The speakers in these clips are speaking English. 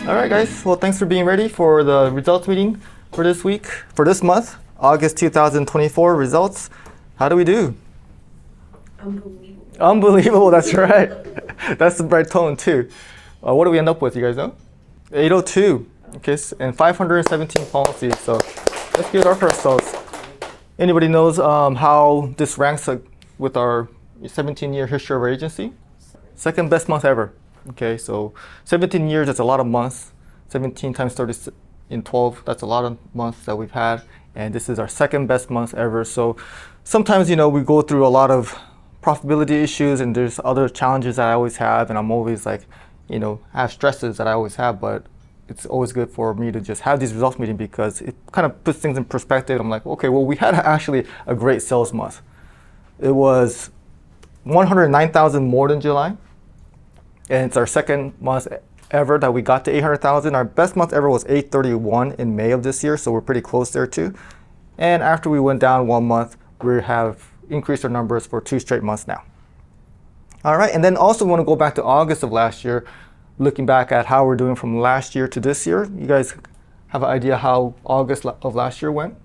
All right, guys. Well, thanks for being ready for the results meeting for this week, for this month, August 2024 results. How do we do? Unbelievable. Unbelievable, that's right. That's the right tone, too. What do we end up with, you guys know? 802, okay, and 517 policies. So let's give it up for ourselves. Anybody knows how this ranks with our 17-year history of our agency? Second best month ever. Okay, so 17 years, that's a lot of months. 17 times 30 in 12, that's a lot of months that we've had. And this is our second best month ever. So sometimes, we go through a lot of profitability issues and there's other challenges that I always have. And I'm always like, have stresses that I always have. But it's always good for me to just have these results meeting because it kind of puts things in perspective. I'm like, okay, well, we had actually a great sales month. It was 109,000 more than July. And it's our second month ever that we got to 800,000. Our best month ever was 831 in May of this year, so we're pretty close there too. And after we went down 1 month, we have increased our numbers for 2 straight months now. All right, and then also want to go back to August of last year, looking back at how we're doing from last year to this year. You guys have an idea how August of last year went?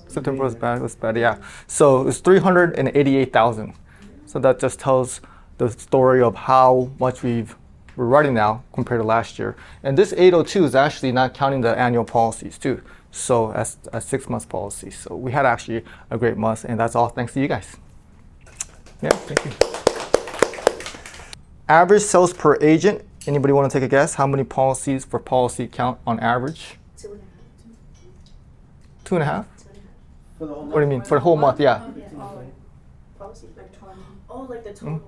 September was bad, yeah. So it's 388,000. So that just tells the story of how much we're writing now compared to last year. And this 802 is actually not counting the annual policies too. So as 6 months policies. So we had actually a great month, and that's all thanks to you guys. Yeah, thank you. Average sales per agent. Anybody want to take a guess? How many policies for policy count on average? 2.5. 2.5? For the whole month? What do you mean? For the whole month, yeah. Policy like 20. Oh, like the total.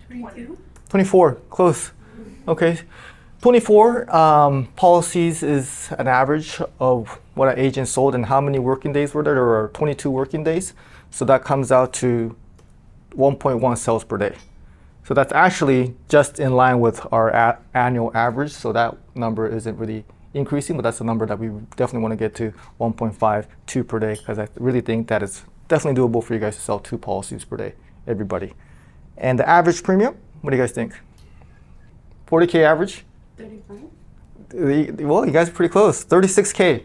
22? 24, close. Okay. 24 policies is an average of what an agent sold, and how many working days were there? There were 22 working days. So that comes out to 1.1 sales per day. So that's actually just in line with our annual average. So that number isn't really increasing, but that's a number that we definitely want to get to 1.5, 2 per day, because I really think that it's definitely doable for you guys to sell 2 policies per day, everybody. And the average premium, what do you guys think? 40K average? 35? Well, you guys are pretty close. 36K,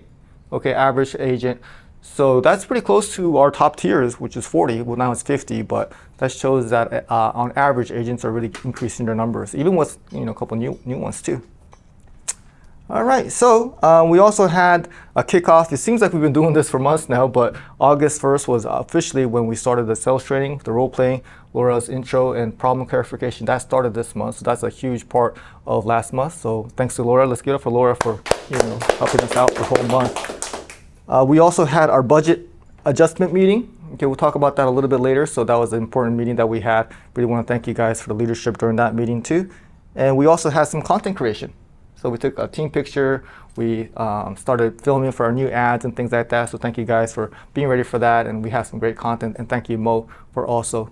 okay, average agent. So that's pretty close to our top tiers, which is 40. Well, now it's 50, but that shows that on average, agents are really increasing their numbers, even with a couple new ones too. All right, so we also had a kickoff. It seems like we've been doing this for months now, but August 1st was officially when we started the sales training, the role playing, Laura's intro and problem clarification. That started this month, so that's a huge part of last month. So thanks to Laura. Let's give it up for Laura for helping us out the whole month. We also had our budget adjustment meeting. Okay, we'll talk about that a little bit later. So that was an important meeting that we had. Really want to thank you guys for the leadership during that meeting too. And we also had some content creation. So we took a team picture, we started filming for our new ads and things like that. So thank you guys for being ready for that, and we have some great content. And thank you, Mo, for also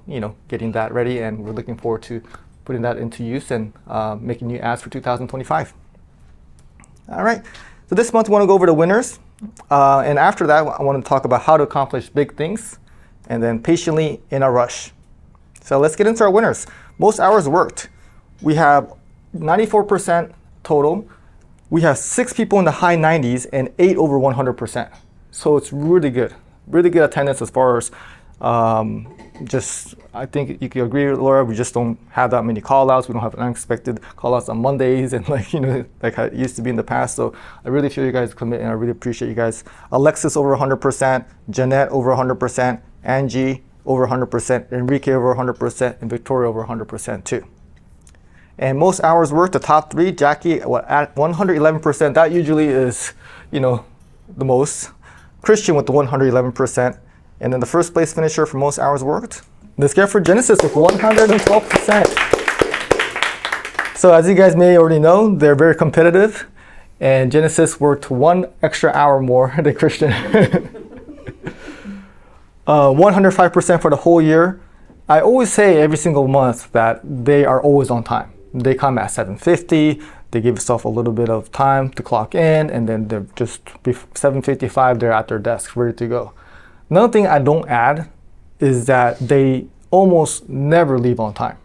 getting that ready. And we're looking forward to putting that into use and making new ads for 2025. All right, so this month we want to go over the winners. And after that, I want to talk about how to accomplish big things, and then patiently in a rush. So let's get into our winners. Most hours worked. We have 94% total. We have 6 people in the high 90s and 8 over 100%. So it's really good attendance as far as I think you could agree, Laura, we just don't have that many call outs. We don't have unexpected call outs on Mondays and like it used to be in the past. So I really feel you guys commit, and I really appreciate you guys. Alexis over 100%, Jeanette over 100%, Angie over 100%, Enrique over 100%, and Victoria over 100% too. And most hours worked, the top 3, Jackie at 111%. That usually is, the most. Christian with the 111%. And then the first place finisher for most hours worked. Let's get for Genesis with 112%. So as you guys may already know, they're very competitive. And Genesis worked 1 extra hour more than Christian. 105% for the whole year. I always say every single month that they are always on time. They come at 7:50, they give themselves a little bit of time to clock in, and then they're just 7:55, they're at their desk ready to go. Another thing I don't add is that they almost never leave on time.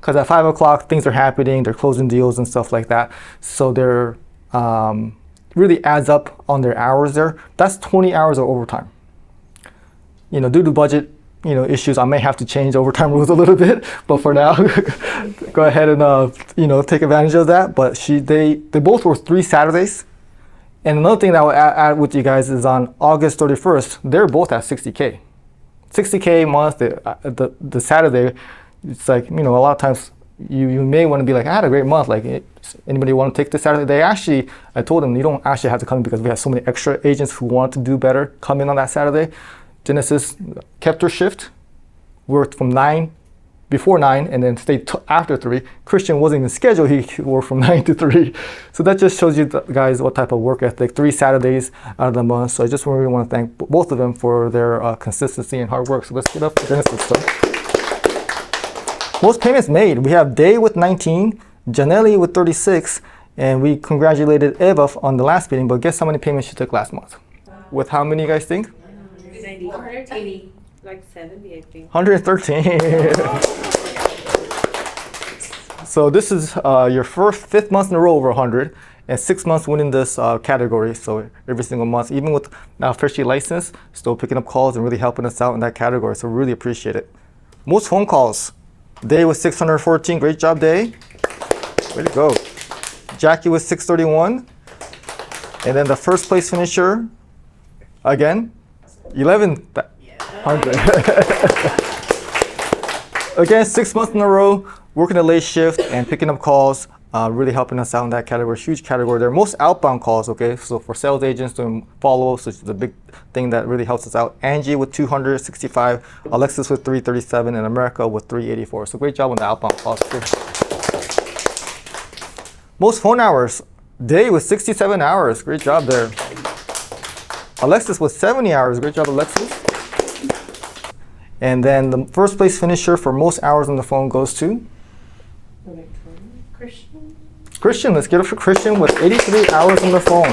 because at 5 o'clock things are happening, they're closing deals and stuff like that. So they're really adds up on their hours there. That's 20 hours of overtime. Due to budget issues, I may have to change overtime rules a little bit, but for now, go ahead and take advantage of that. But they both work 3 Saturdays. And another thing that I will add with you guys is on August 31st, they're both at 60K. 60K a month, the Saturday, it's like, a lot of times you may want to be like, I had a great month. Like, anybody want to take this Saturday? I told them, you don't actually have to come because we have so many extra agents who want to do better come in on that Saturday. Genesis kept her shift, worked from before 9, and then stayed after 3. Christian wasn't even scheduled, he worked from 9 to 3. So that just shows you guys what type of work ethic, 3 Saturdays out of the month. So I just really want to thank both of them for their consistency and hard work. So let's get up to Genesis stuff. Most payments made, we have Day with 19, Janelli with 36, and we congratulated Eva on the last meeting, but guess how many payments she took last month? With how many, you guys think? 180, like 70, I think. 113. So this is your 5th month in a row over 100, and 6 months winning this category. So every single month, even with now officially licensed, still picking up calls and really helping us out in that category. So really appreciate it. Most phone calls, Day was 614. Great job, Day. Way to go. Jackie was 631. And then the first place finisher, again, 1100. Again, 6 months in a row, working a late shift and picking up calls, really helping us out in that category. Huge category there. Most outbound calls, okay? So for sales agents doing follow-ups, which is a big thing that really helps us out. Angie with 265, Alexis with 337, and America with 384. So great job on the outbound calls too. Most phone hours, Day with 67 hours. Great job there. Alexis with 70 hours. Great job, Alexis. And then the first place finisher for most hours on the phone goes to Christian. Let's get it for Christian with 83 hours on the phone.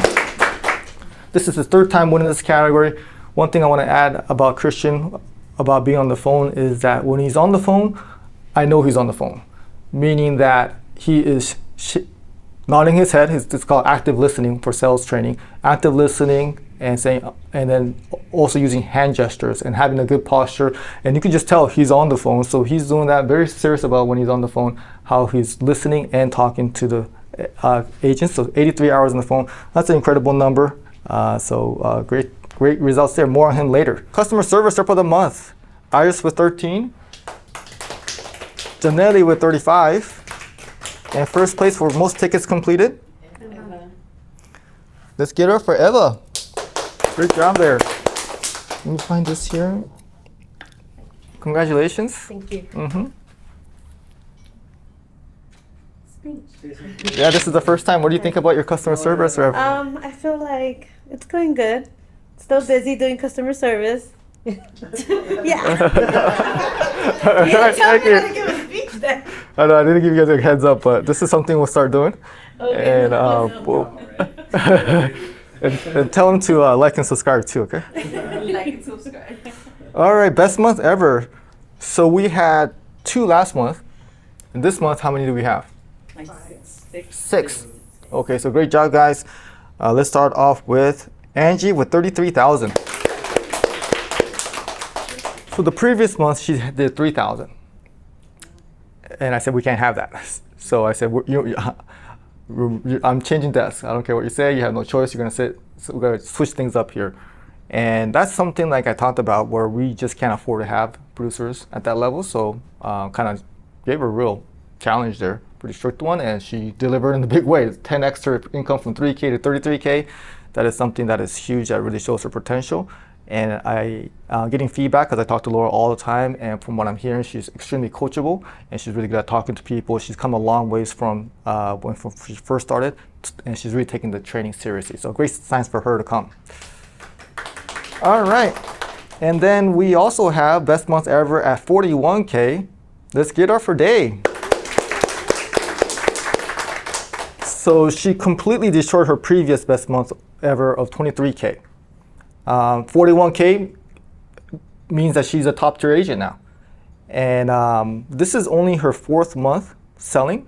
This is his 3rd time winning this category. One thing I want to add about Christian, about being on the phone, is that when he's on the phone, I know he's on the phone. Meaning that he is nodding his head. It's called active listening for sales training. Active listening and saying, and then also using hand gestures and having a good posture. And you can just tell he's on the phone. So he's doing that, very serious about when he's on the phone, how he's listening and talking to the agents. So 83 hours on the phone. That's an incredible number. Great results there. More on him later. Customer service rep of the month. Iris with 13. Janelli with 35. And first place for most tickets completed. Eva. Let's get her for Eva. Great job there. Let me find this here. Congratulations. Thank you. Yeah, this is the first time. What do you think about your customer service rep? I feel like it's going good. Still busy doing customer service. Yeah. Thank you. to give a speech then. I know I didn't give you guys a heads up, but this is something we'll start doing. Okay. And, and tell them to like and subscribe too, okay? Like and subscribe. All right, best month ever. So we had 2 last month. And this month, how many do we have? Like 6. 6. Okay, so great job, guys. Let's start off with Angie with 33,000. So the previous month, she did 3,000. And I said, we can't have that. So I said, I'm changing desks. I don't care what you say. You have no choice. You're going to sit. So we're going to switch things up here. And that's something like I talked about where we just can't afford to have producers at that level. So kind of gave her a real challenge there, pretty strict one. And she delivered in a big way. 10x her income from 3K to 33K. That is something that is huge. That really shows her potential. And I getting feedback because I talk to Laura all the time, and from what I'm hearing, she's extremely coachable and she's really good at talking to people. She's come a long ways from when she first started, and she's really taking the training seriously. So great signs for her to come. All right, and then we also have best month ever at 41K. Let's get her for Day. So she completely destroyed her previous best month ever of 23K. 41K means that she's a top tier agent now. And this is only her 4th month selling.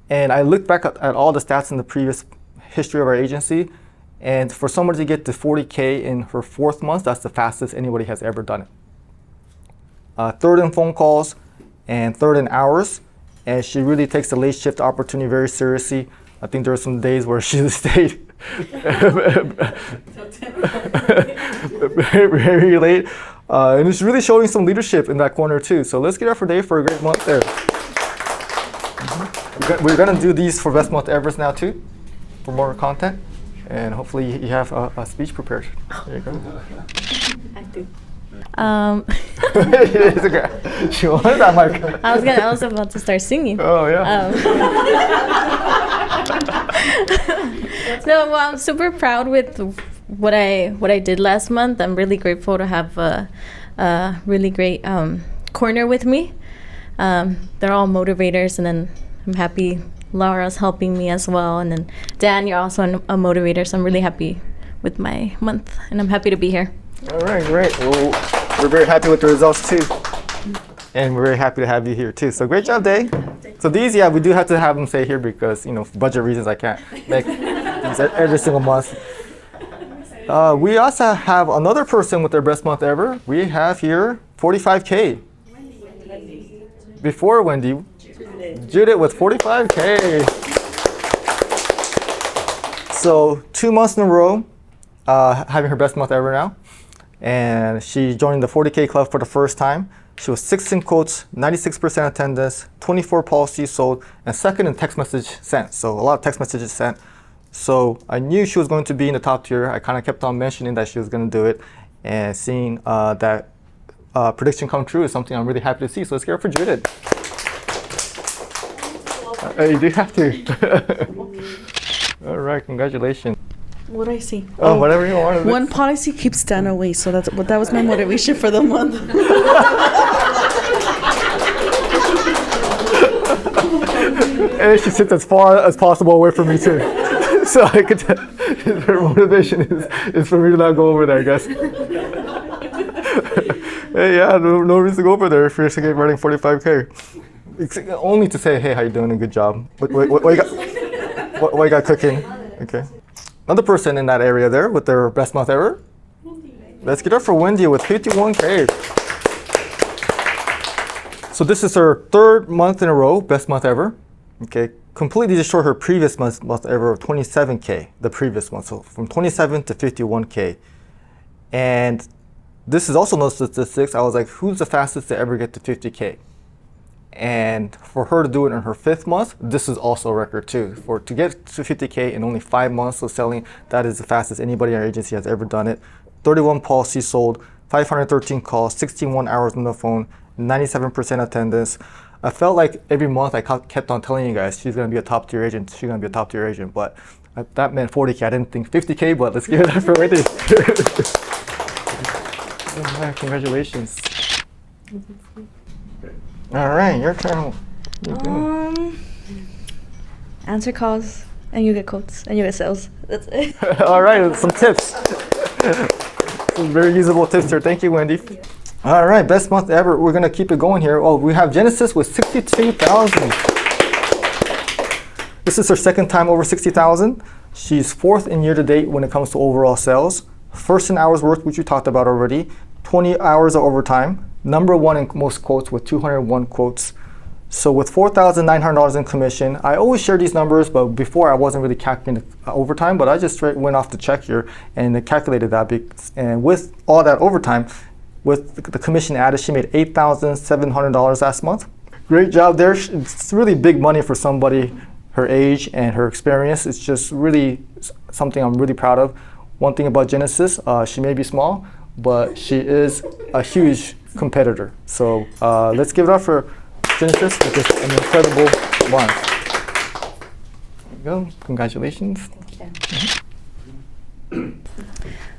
And I looked back at all the stats in the previous history of our agency. And for someone to get to 40K in her 4th month, that's the fastest anybody has ever done it. 3rd in phone calls and 3rd in hours. And she really takes the late shift opportunity very seriously. I think there were some days where she stayed very late. And it's really showing some leadership in that corner too. So let's give it up for Dave for a great month there. We're gonna do these for best month evers now too, for more content. And hopefully you have a speech prepared. There you go. I do. She wanted that mic. I was about to start singing. Oh yeah. No, well, I'm super proud with what I did last month. I'm really grateful to have a really great corner with me. They're all motivators, and then I'm happy Laura's helping me as well. And then Dan, you're also a motivator, so I'm really happy with my month, and I'm happy to be here. All right, great. Well, we're very happy with the results too. And we're very happy to have you here too. So great job, Dave. So these, yeah, we do have to have them say here because, for budget reasons, I can't make these every single month. We also have another person with their best month ever. We have here 45K. Before Wendy, Judith with 45K. So 2 months in a row, having her best month ever now. And she joined the 40K club for the first time. She was 6th in quotes, 96% attendance, 24 policies sold, and 2nd in text message sent. So a lot of text messages sent. So I knew she was going to be in the top tier. I kind of kept on mentioning that she was going to do it. And seeing that prediction come true is something I'm really happy to see. So let's get her for Judith. You do have to. All right, congratulations. What do I see? Oh, whatever you want. One policy keeps Dan away, so that was my motivation for the month. And she sits as far as possible away from me too. So I could tell her motivation is for me to not go over there, I guess. Hey, yeah, no reason to go over there if you're running 45K. Only to say, hey, how you doing? And good job. What you got cooking? Okay. Another person in that area there with their best month ever. Let's get up for Wendy with 51K. So this is her 3rd month in a row, best month ever. Okay, completely destroyed her previous month ever of 27K, the previous one. So from 27 to 51K. And this is also no statistics. I was like, who's the fastest to ever get to 50K? And for her to do it in her 5th month, this is also a record too. To get to 50K in only 5 months of selling, that is the fastest anybody in our agency has ever done it. 31 policies sold, 513 calls, 61 hours on the phone, 97% attendance. I felt like every month I kept on telling you guys she's going to be a top tier agent, she's going to be a top tier agent, but that meant 40K. I didn't think 50K, but let's give it up for Wendy. Oh, man, congratulations. All right, your turn. Answer calls, and you get quotes, and you get sales. That's it. All right, some tips. Some very usable tips here. Thank you, Wendy. All right, best month ever. We're gonna keep it going here. Oh, we have Genesis with 62,000. This is her 2nd time over 60,000. She's 4th in year to date when it comes to overall sales. 1st in hours worked, which we talked about already. 20 hours of overtime. Number 1 in most quotes with 201 quotes. So with $4,900 in commission, I always share these numbers, but before I wasn't really calculating overtime, but I just straight went off the check here and calculated that. And with all that overtime, with the commission added, she made $8,700 last month. Great job there. It's really big money for somebody her age and her experience. It's just really something I'm really proud of. One thing about Genesis, she may be small, but she is a huge competitor. So let's give it up for Genesis with this an incredible month. There you go. Congratulations.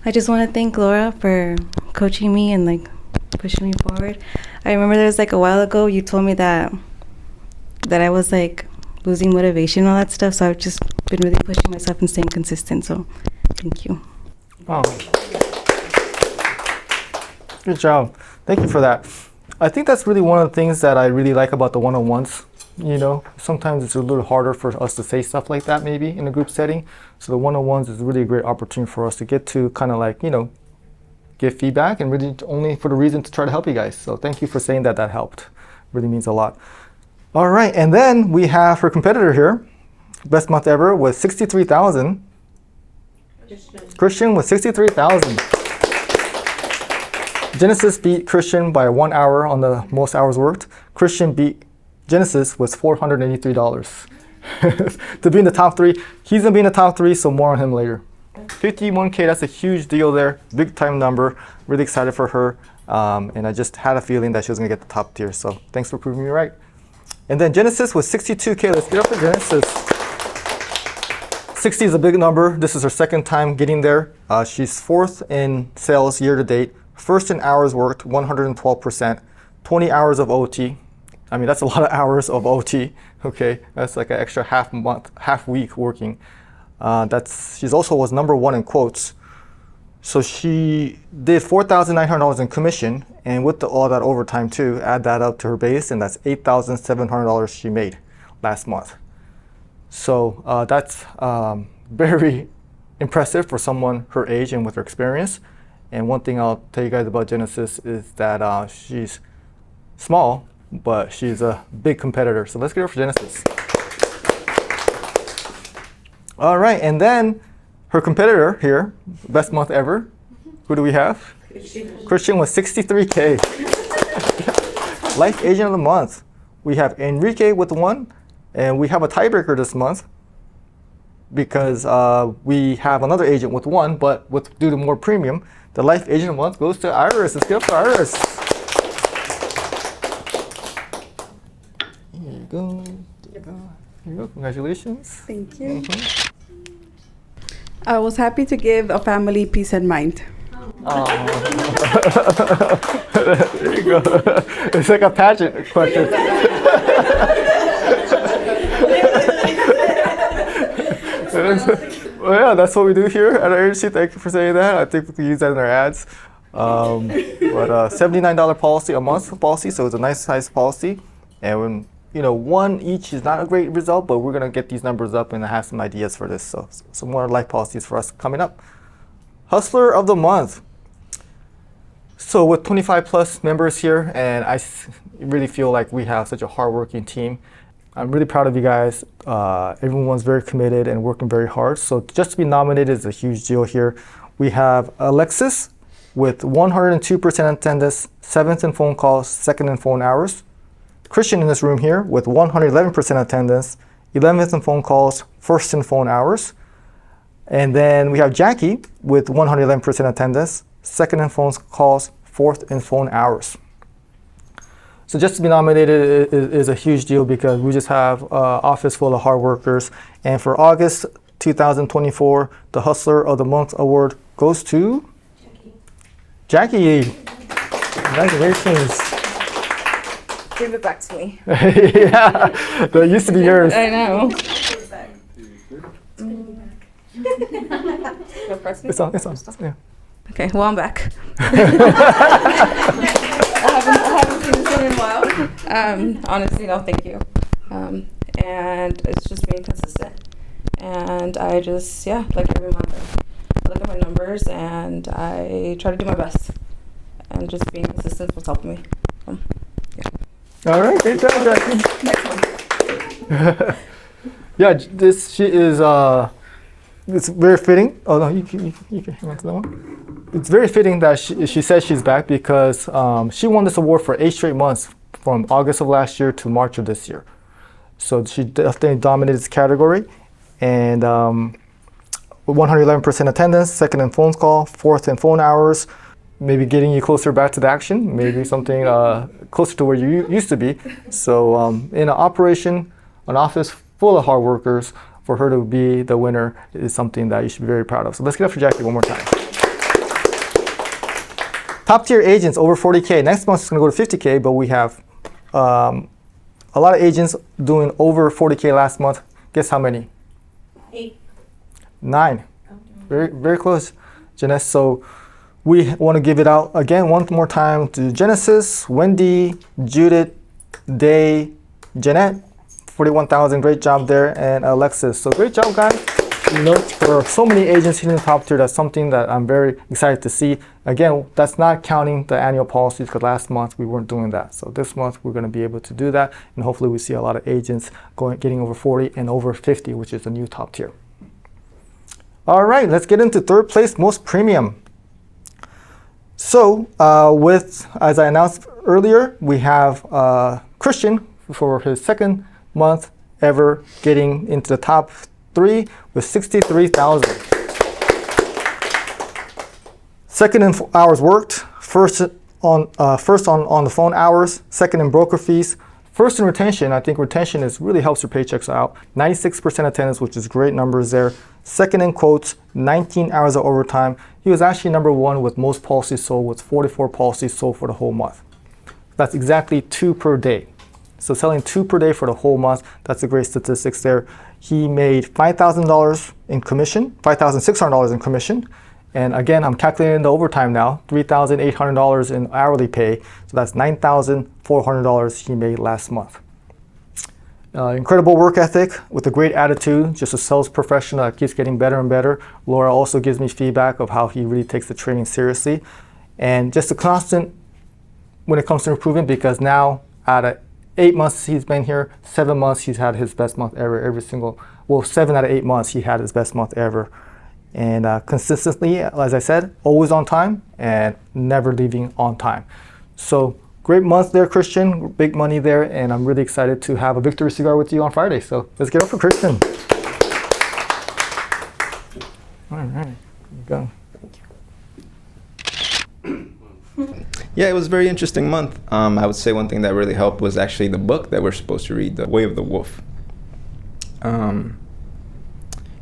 I just want to thank Laura for coaching me and pushing me forward. I remember there was a while ago you told me that I was losing motivation and all that stuff. So I've just been really pushing myself and staying consistent. So thank you. Oh. Good job. Thank you for that. I think that's really one of the things that I really like about the one-on-ones. You know, sometimes it's a little harder for us to say stuff like that maybe in a group setting. So the one-on-ones is really a great opportunity for us to get to kind of like, you know, give feedback and really only for the reason to try to help you guys. So thank you for saying that. That helped. Really means a lot. All right, and then we have her competitor here. Best month ever was 63,000. Christian with 63,000. Genesis beat Christian by 1 hour on the most hours worked. Christian beat Genesis was $483. To be in the top 3, he's gonna be in the top 3, so more on him later. 51K, that's a huge deal there, big time number. Really excited for her, and I just had a feeling that she was gonna get the top tier. So thanks for proving me right. And then Genesis was 62K. Let's get up for Genesis. 60 is a big number. This is her second time getting there. She's 4th in sales year to date. 1st in hours worked, 112%. 20 hours of OT. I mean, that's a lot of hours of OT. Okay, that's like an extra half week working. She's also was number 1 in quotes. So she did $4,900 in commission, and with all that overtime too, add that up to her base, and that's $8,700 she made last month. So that's very impressive for someone her age and with her experience. And one thing I'll tell you guys about Genesis is that she's small, but she's a big competitor. So let's get her for Genesis. All right, and then her competitor here, best month ever. Who do we have? Christian with 63K. Life Agent of the Month. We have Enrique with 1, and we have a tiebreaker this month because we have another agent with 1, but due to more premium, the Life Agent of the Month goes to Iris. Let's give it to Iris. Here you go. Here you go. Congratulations. Thank you. I was happy to give a family peace and mind. There you go. It's like a pageant question. Well, yeah, that's what we do here at our agency. Thank you for saying that. I think we can use that in our ads. But $79 policy a month policy, so it's a nice size policy. And when 1 each is not a great result, but we're gonna get these numbers up and I have some ideas for this. So some more life policies for us coming up. Hustler of the Month. So with 25 plus members here, and I really feel like we have such a hardworking team. I'm really proud of you guys. Everyone's very committed and working very hard. So just to be nominated is a huge deal here. We have Alexis with 102% attendance, 7th in phone calls, 2nd in phone hours. Christian in this room here with 111% attendance, 11th in phone calls, 1st in phone hours. And then we have Jackie with 111% attendance, 2nd in phone calls, 4th in phone hours. So just to be nominated is a huge deal because we just have an office full of hard workers. And for August 2024, the Hustler of the Month award goes to Jackie. Congratulations. Give it back to me. Yeah, that used to be yours. I know. It's on. Yeah. Okay, well, I'm back. I haven't seen this one in a while. Honestly, no, thank you. And it's just being consistent. And I just, like every month, I look at my numbers and I try to do my best. And just being consistent is what's helping me. All right, great job, Jackie. Yeah, she is. It's very fitting. Oh no, you can hang on to that one. It's very fitting that she says she's back because she won this award for 8 straight months from August of last year to March of this year. So she definitely dominated this category, and with 111% attendance, 2nd in phone call, 4th in phone hours. Maybe getting you closer back to the action, maybe something closer to where you used to be. So in an office full of hard workers, for her to be the winner is something that you should be very proud of. So let's get up for Jackie one more time. Top tier agents over 40K. Next month is gonna go to 50K, but we have a lot of agents doing over 40K last month. Guess how many? 8. 9. Very, very close, Janess. So We want to give it out again one more time to Genesis, Wendy, Judith, Day, Jeanette, 41,000, great job there, and Alexis. So great job, guys. For so many agents hitting the top tier, that's something that I'm very excited to see. Again, that's not counting the annual policies, because last month we weren't doing that. So this month we're going to be able to do that, and hopefully we see a lot of agents getting over 40 and over 50, which is the new top tier. All right, let's get into third place, most premium. So as I announced earlier, we have Christian for his second month ever getting into the top 3 with 63,000. Second in hours worked, first on the phone hours, second in broker fees, first in retention. I think retention really helps your paychecks out. 96% attendance, which is great numbers there. Second in quotes, 19 hours of overtime. He was actually number 1 with most policies sold, with 44 policies sold for the whole month. That's exactly 2 per day. So selling 2 per day for the whole month, that's a great statistics there. He made $5,000 in commission, $5,600 in commission. And again, I'm calculating the overtime now, $3,800 in hourly pay. So that's $9,400 he made last month. Incredible work ethic with a great attitude, just a sales professional that keeps getting better and better. Laura also gives me feedback of how he really takes the training seriously. And just a constant when it comes to improvement, because now out of 8 months he's been here, 7 months he's had his best month ever. 7 out of 8 months he had his best month ever. And consistently, as I said, always on time and never leaving on time. So great month there, Christian, big money there, and I'm really excited to have a victory cigar with you on Friday. So let's get up for Christian. All right, there you go. Yeah, it was a very interesting month. I would say one thing that really helped was actually the book that we're supposed to read, The Way of the Wolf.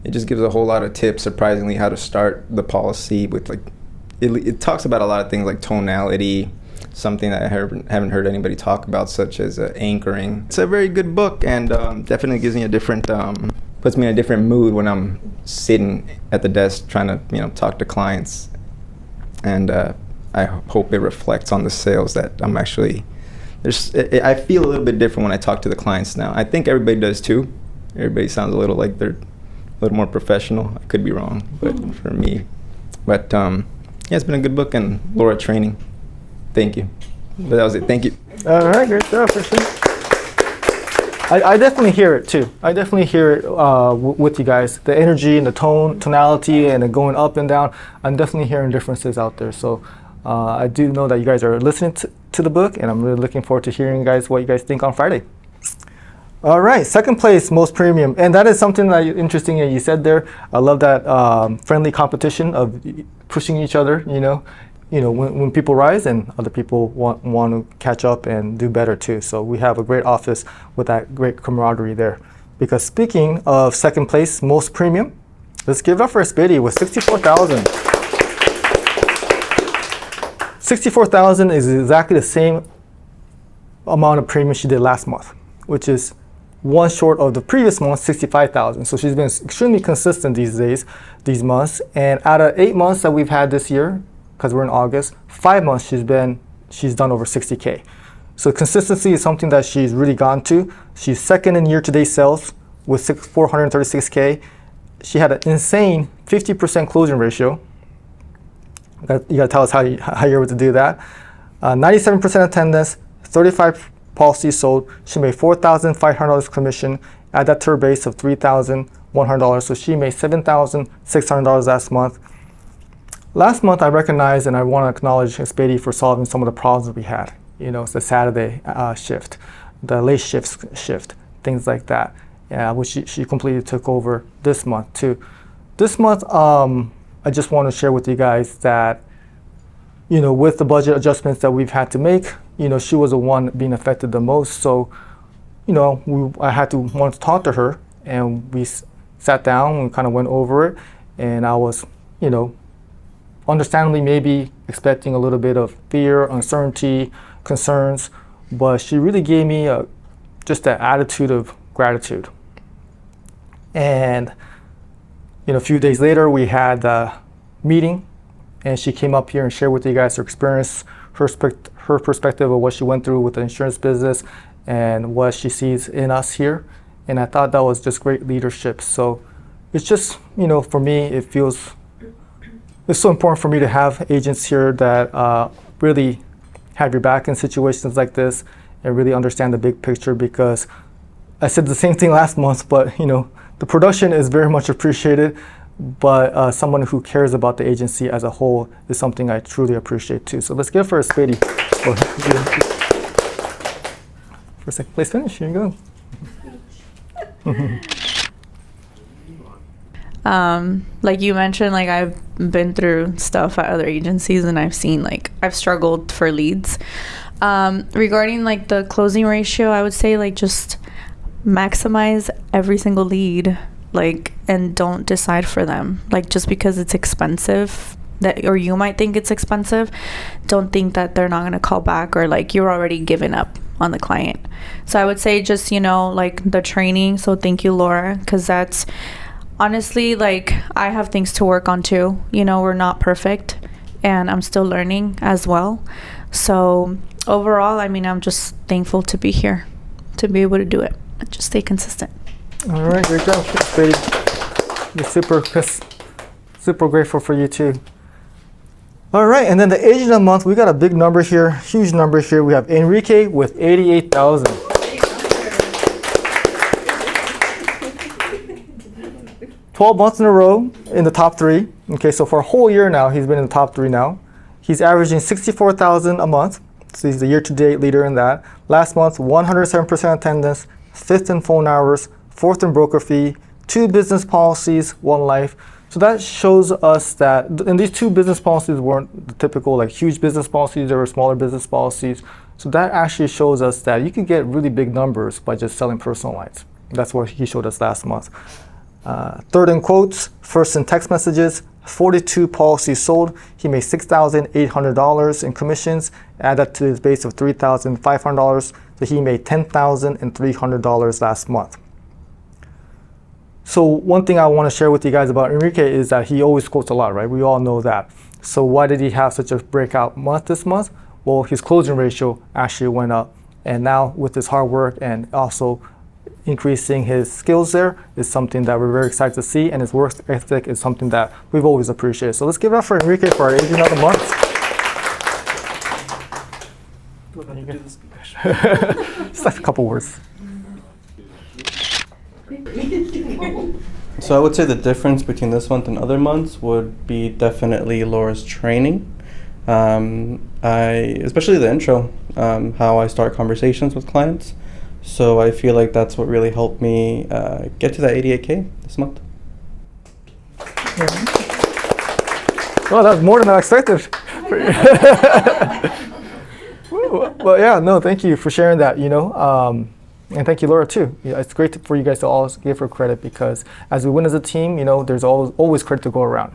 It just gives a whole lot of tips, surprisingly, how to start the policy with it talks about a lot of things like tonality, something that I haven't heard anybody talk about, such as anchoring. It's a very good book, and definitely gives me a different, puts me in a different mood when I'm sitting at the desk trying to, talk to clients. And I hope it reflects on the sales that I'm actually, I feel a little bit different when I talk to the clients now. I think everybody does too. Everybody sounds a little like they're a little more professional. I could be wrong, but for me. But yeah, it's been a good book, and Laura training. Thank you. But that was it. Thank you. All right, great job, Christian. I definitely hear it too. I definitely hear it with you guys. The energy and the tonality and the going up and down. I'm definitely hearing differences out there. So I do know that you guys are listening to the book, and I'm really looking forward to hearing what you guys think on Friday. All right, second place, most premium. And that is something that interesting that you said there. I love that friendly competition of pushing each other, when people rise and other people want to catch up and do better too. So we have a great office with that great camaraderie there. Because speaking of second place, most premium, let's give it up for Spitty with 64,000. 64,000 is exactly the same amount of premium she did last month, which is one short of the previous month, 65,000. So she's been extremely consistent these months. And out of 8 months that we've had this year, because we're in August, 5 months she's done over 60K. So consistency is something that she's really gone to. She's second in year-to-date sales with 436K. She had an insane 50% closing ratio. You gotta tell us how you're able to do that. 97% attendance, 35 policies sold. She made $4,500 commission. Add that to her base of $3,100. So she made $7,600 last month. Last month, I recognized and I want to acknowledge Spady for solving some of the problems we had. It's the Saturday shift, the late shift, things like that, which she completely took over this month too. This month, I just want to share with you guys that, with the budget adjustments that we've had to make, she was the one being affected the most. So, I wanted to talk to her, and we sat down and kind of went over it, and I was, understandably maybe expecting a little bit of fear, uncertainty, concerns, but she really gave me just that attitude of gratitude. And a few days later we had a meeting, and she came up here and shared with you guys her experience, her perspective of what she went through with the insurance business and what she sees in us here. And I thought that was just great leadership. So it's just, for me, it's so important for me to have agents here that really have your back in situations like this and really understand the big picture, because I said the same thing last month, but the production is very much appreciated, but someone who cares about the agency as a whole is something I truly appreciate too. So let's give it for a Spady. For second place finish, here you go. Like you mentioned, like I've been through stuff at other agencies and I've seen I've struggled for leads. Regarding the closing ratio, I would say just maximize every single lead, and don't decide for them. Just because it's expensive, or you might think it's expensive, don't think that they're not going to call back, or you're already giving up on the client. So I would say just, the training. So thank you, Laura, because that's honestly, I have things to work on too. We're not perfect and I'm still learning as well. So overall, I'm just thankful to be here, to be able to do it. Just stay consistent. All right, great job, Spady. We're super grateful for you too. All right, and then the agent of the month, we got a big number here, huge number here. We have Enrique with 88,000. 12 months in a row in the top 3. Okay, so for a whole year now, he's been in the top 3 now. He's averaging 64,000 a month. So he's the year-to-date leader in that. Last month, 107% attendance, 5th in phone hours, 4th in broker fee, 2 business policies, 1 life. So that shows us that, and these 2 business policies weren't the typical huge business policies, they were smaller business policies. So that actually shows us that you can get really big numbers by just selling personal lines. That's what he showed us last month. 3rd in quotes, 1st in text messages, 42 policies sold. He made $6,800 in commissions. Add that to his base of $3,500. So he made $10,300 last month. So one thing I want to share with you guys about Enrique is that he always quotes a lot, right? We all know that. So why did he have such a breakout month this month? Well, his closing ratio actually went up. And now with his hard work and also increasing his skills there is something that we're very excited to see, and his work ethic is something that we've always appreciated. So let's give it up for Enrique for our agent of the month. Just a couple words. So I would say the difference between this month and other months would be definitely Laura's training. Especially the intro, how I start conversations with clients. So I feel like that's what really helped me get to that 88K this month. Well, that's more than I expected. Well, yeah, no, thank you for sharing that, and thank you, Laura, too. It's great for you guys to all give her credit, because as we win as a team, there's always credit to go around.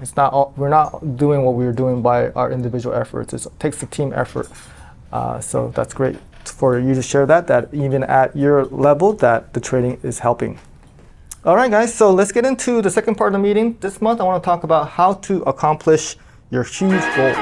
We're not doing what we're doing by our individual efforts. It takes a team effort. So that's great for you to share that even at your level, that the training is helping. All right, guys, so let's get into the second part of the meeting. This month, I want to talk about how to accomplish your huge goals.